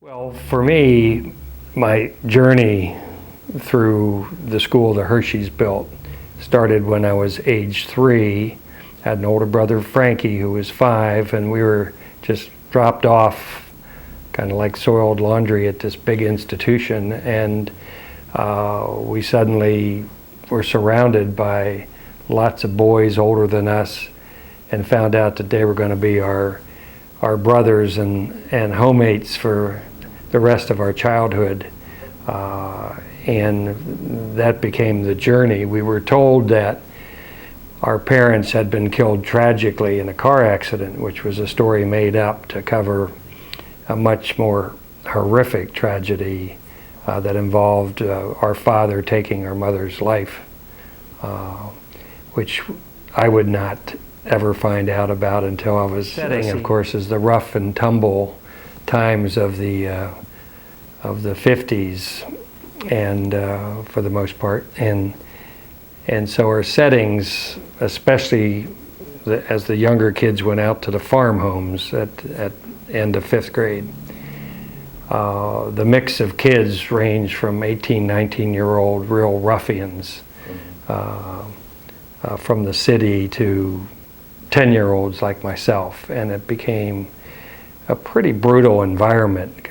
Well, for me, my journey through the school the Hershey's built started when I was age 3. I had an older brother, Frankie, who was 5, and we were just dropped off kind of like soiled laundry at this big institution, and we suddenly were surrounded by lots of boys older than us and found out that they were going to be our brothers and homemates for the rest of our childhood, and that became the journey. We were told that our parents had been killed tragically in a car accident, which was a story made up to cover a much more horrific tragedy that involved our father taking our mother's life, which I would not ever find out about until I was setting, of course, is the rough and tumble times of the 50s, and for the most part, and so our settings, especially as the younger kids went out to the farm homes at end of 5th grade, the mix of kids ranged from 18, 19-year-old real ruffians from the city to 10-year-olds like myself, and it became a pretty brutal environment,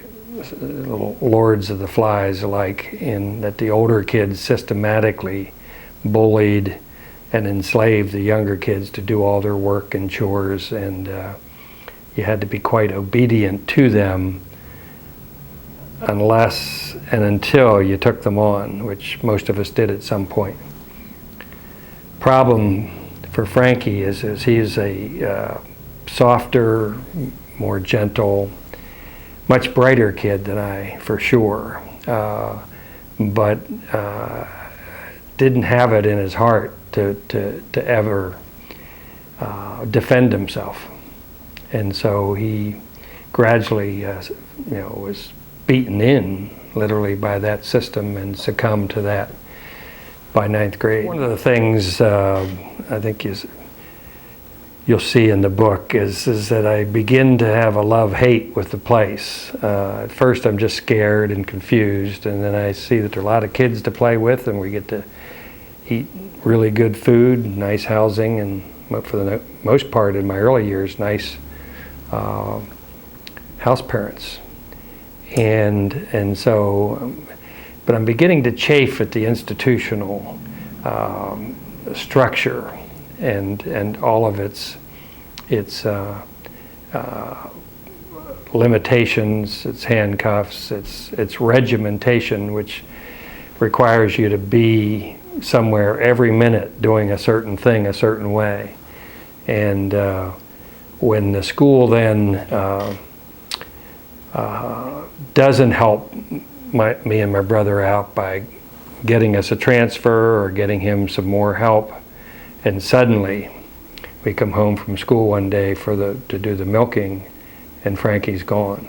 little lords of the flies alike, in that the older kids systematically bullied and enslaved the younger kids to do all their work and chores, and you had to be quite obedient to them unless and until you took them on, which most of us did at some point. Problem for Frankie is he's a softer, more gentle, much brighter kid than I, for sure, but didn't have it in his heart to ever defend himself, and so he gradually, was beaten in literally by that system and succumbed to that by 9th grade. One of the things I think you'll see in the book is that I begin to have a love-hate with the place. At first I'm just scared and confused, and then I see that there are a lot of kids to play with, and we get to eat really good food, nice housing, and for the most part in my early years, nice house parents. And so, but I'm beginning to chafe at the institutional structure and all of its limitations, its handcuffs, its regimentation, which requires you to be somewhere every minute doing a certain thing a certain way. And when the school then doesn't help me and my brother out by getting us a transfer or getting him some more help, and suddenly we come home from school one day to do the milking, and Frankie's gone.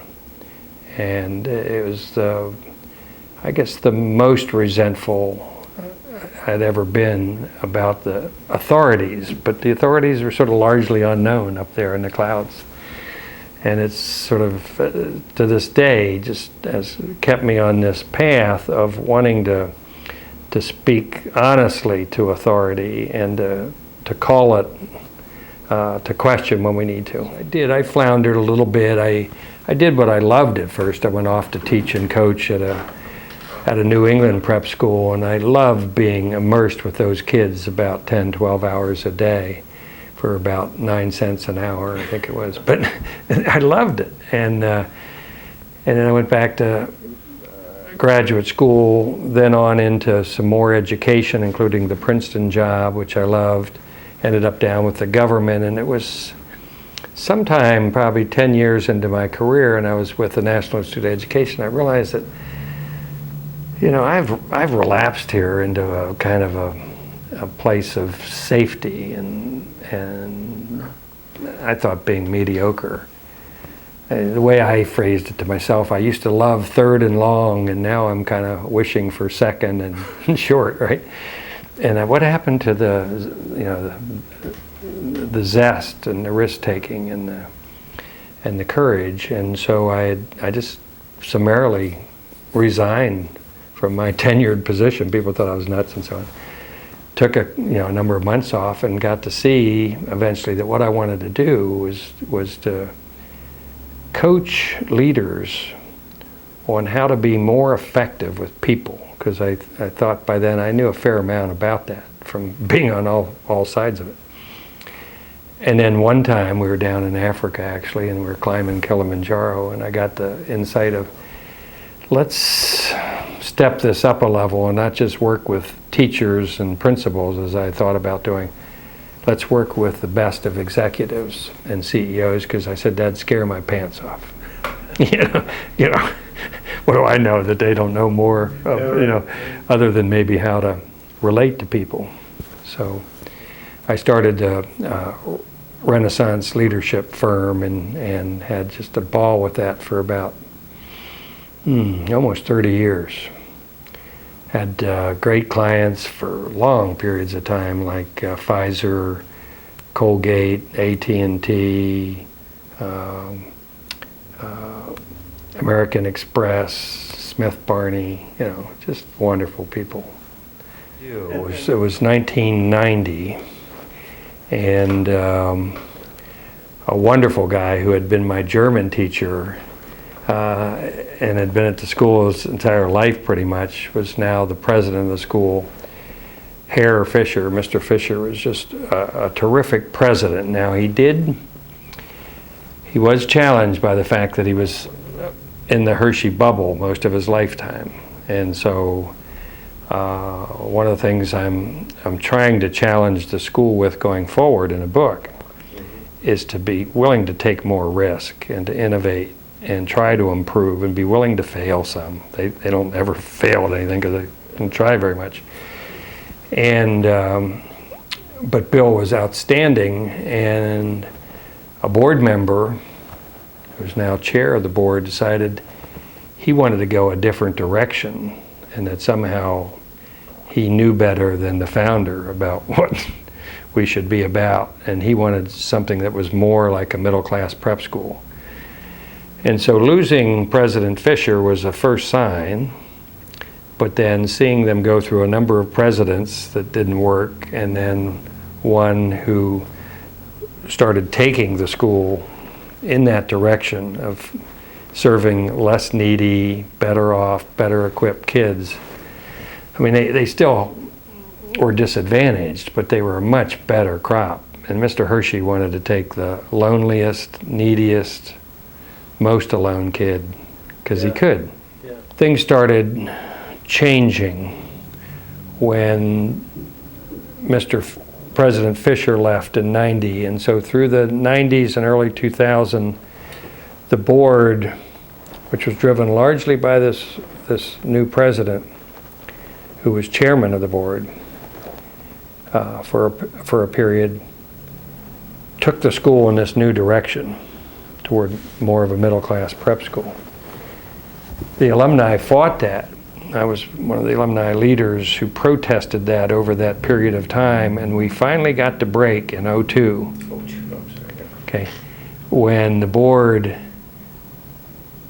And it was I guess the most resentful I'd ever been about the authorities, but the authorities were sort of largely unknown up there in the clouds. And it's sort of, to this day, just has kept me on this path of wanting to speak honestly to authority and to call it to question when we need to. I floundered a little bit. I did what I loved at first. I went off to teach and coach at a New England prep school, and I loved being immersed with those kids about 10, 12 hours a day for about 9 cents an hour, I think it was. But I loved it. And then I went back to graduate school, then on into some more education, including the Princeton job, which I loved. Ended up down with the government, and it was sometime probably 10 years into my career, and I was with the National Institute of Education. I realized that, I've relapsed here into a kind of a place of safety, and I thought being mediocre. The way I phrased it to myself, I used to love third and long, and now I'm kind of wishing for second and short, right? And what happened to the zest and the risk taking and the courage? And so I just summarily resigned from my tenured position. People thought I was nuts and so on. Took a number of months off and got to see eventually that what I wanted to do was to coach leaders on how to be more effective with people, because I thought by then I knew a fair amount about that from being on all sides of it. And then one time we were down in Africa actually, and we were climbing Kilimanjaro, and I got the insight of, let's step this up a level and not just work with teachers and principals as I thought about doing. Let's work with the best of executives and CEOs, because I said that'd scare my pants off. you know, what do I know that they don't know more of, other than maybe how to relate to people. So I started a Renaissance leadership firm and had just a ball with that for about almost 30 years. Had great clients for long periods of time, like Pfizer, Colgate, AT&T, American Express, Smith Barney, just wonderful people. It was 1990, and a wonderful guy who had been my German teacher and had been at the school his entire life pretty much, was now the president of the school. Herr Fisher, Mr. Fisher, was just a terrific president. Now he was challenged by the fact that he was in the Hershey bubble most of his lifetime. And so one of the things I'm trying to challenge the school with going forward in a book is to be willing to take more risk and to innovate and try to improve and be willing to fail some. They don't ever fail at anything because they don't try very much. And but Bill was outstanding, and a board member who's now chair of the board decided he wanted to go a different direction, and that somehow he knew better than the founder about what we should be about, and he wanted something that was more like a middle-class prep school. And so losing President Fisher was a first sign, but then seeing them go through a number of presidents that didn't work, and then one who started taking the school in that direction of serving less needy, better off, better equipped kids. I mean, they still were disadvantaged, but they were a much better crop. And Mr. Hershey wanted to take the loneliest, neediest, most alone kid, because he could. Yeah. Things started changing when President Fisher left in '90, and so through the '90s and early 2000, the board, which was driven largely by this new president, who was chairman of the board for a period, took the school in this new direction toward more of a middle-class prep school. The alumni fought that. I was one of the alumni leaders who protested that over that period of time, and we finally got to break in '02. Okay, when the board,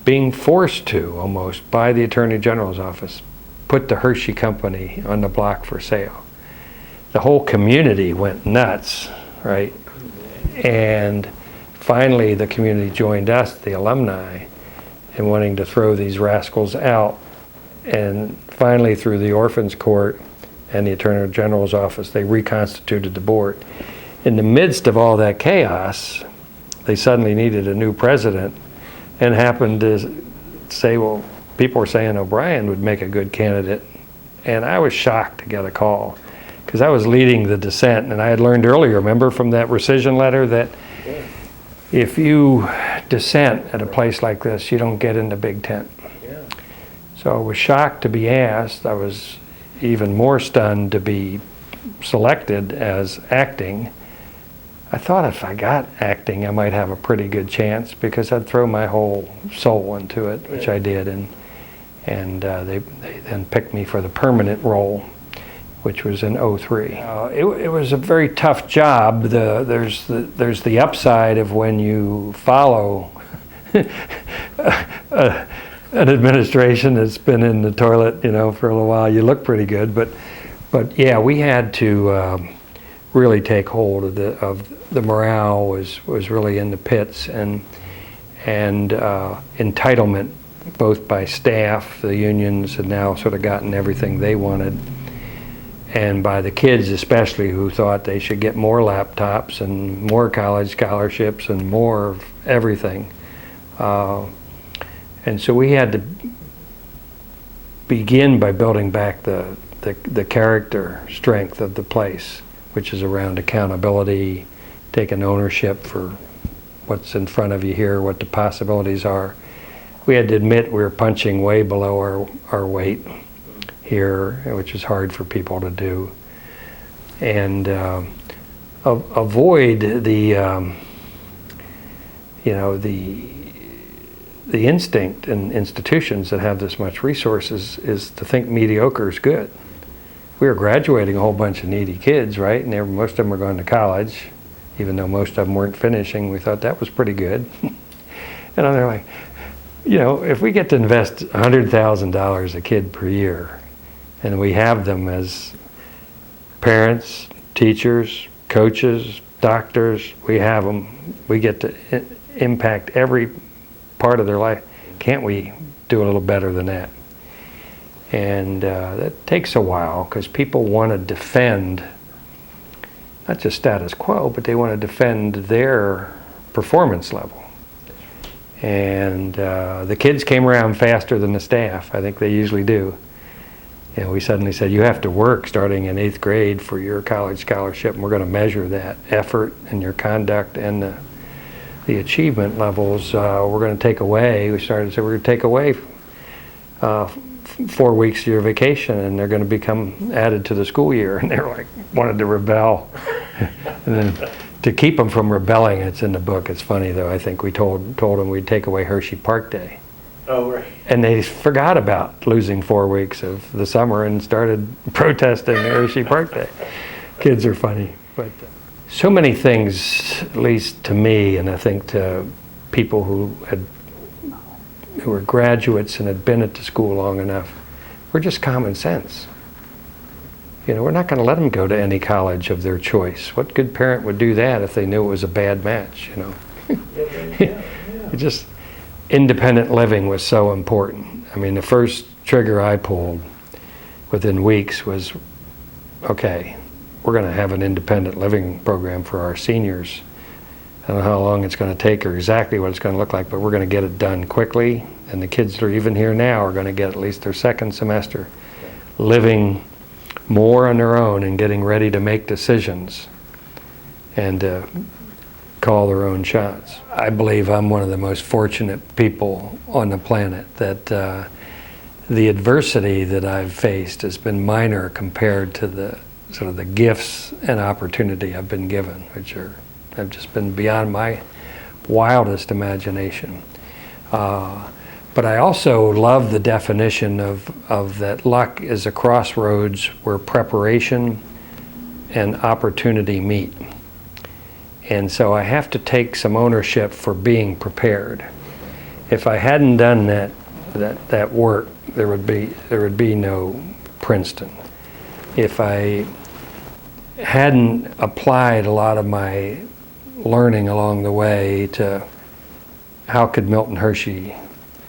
being forced to almost by the Attorney General's office, put the Hershey Company on the block for sale. The whole community went nuts, right? And finally the community joined us, the alumni, in wanting to throw these rascals out. And finally, through the orphans court and the Attorney General's office, they reconstituted the board. In the midst of all that chaos, they suddenly needed a new president and happened to say, well, people were saying O'Brien would make a good candidate. And I was shocked to get a call, because I was leading the dissent, and I had learned earlier, remember, from that rescission letter, that if you dissent at a place like this, you don't get in the big tent. So I was shocked to be asked. I was even more stunned to be selected as acting. I thought if I got acting, I might have a pretty good chance, because I'd throw my whole soul into it, which I did, and they then picked me for the permanent role, which was in '03. It was a very tough job. There's the upside of when you follow an administration that's been in the toilet, for a little while. You look pretty good, but yeah, we had to really take hold of the morale was really in the pits, and entitlement, both by staff. The unions had now sort of gotten everything they wanted, and by the kids especially, who thought they should get more laptops and more college scholarships and more of everything. And so we had to begin by building back the character strength of the place, which is around accountability, taking ownership for what's in front of you here, what the possibilities are. We had to admit we were punching way below our weight here, which is hard for people to do, and avoid the instinct in institutions that have this much resources is to think mediocre is good. We were graduating a whole bunch of needy kids, right? And most of them were going to college, even though most of them weren't finishing. We thought that was pretty good. And they're like, if we get to invest $100,000 a kid per year, and we have them as parents, teachers, coaches, doctors, we have them, we get to impact every part of their life. Can't we do a little better than that? And that takes a while, because people want to defend not just status quo, but they want to defend their performance level. And the kids came around faster than the staff. I think they usually do. And we suddenly said, you have to work starting in 8th grade for your college scholarship, and we're going to measure that effort and your conduct and the achievement levels. We're going to take away, we started to say, we're going to take away 4 weeks of your vacation, and they're going to become added to the school year. And they're like, wanted to rebel. And then to keep them from rebelling, it's in the book. It's funny though. I think we told them we'd take away Hershey Park Day. Oh, right. And they forgot about losing 4 weeks of the summer and started protesting Hershey Park Day. Kids are funny, but so many things, at least to me, and I think to people who were graduates and had been at the school long enough, were just common sense. We're not going to let them go to any college of their choice. What good parent would do that if they knew it was a bad match? Just independent living was so important. I mean, the first trigger I pulled within weeks was, okay, we're going to have an independent living program for our seniors. I don't know how long it's going to take or exactly what it's going to look like, but we're going to get it done quickly. And the kids that are even here now are going to get at least their second semester living more on their own and getting ready to make decisions and call their own shots. I believe I'm one of the most fortunate people on the planet, that the adversity that I've faced has been minor compared to the sort of the gifts and opportunity I've been given, which have just been beyond my wildest imagination. But I also love the definition of that luck is a crossroads where preparation and opportunity meet. And so I have to take some ownership for being prepared. If I hadn't done that work, there would be no Princeton. If I hadn't applied a lot of my learning along the way to how could Milton Hershey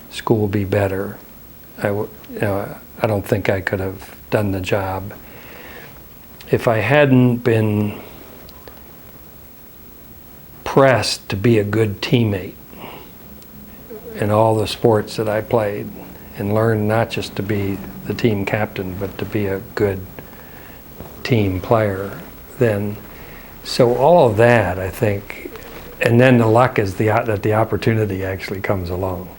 School be better, I don't think I could have done the job. If I hadn't been pressed to be a good teammate in all the sports that I played, and learned not just to be the team captain, but to be a good team player, then, so all of that, I think, and then the luck is that the opportunity actually comes along.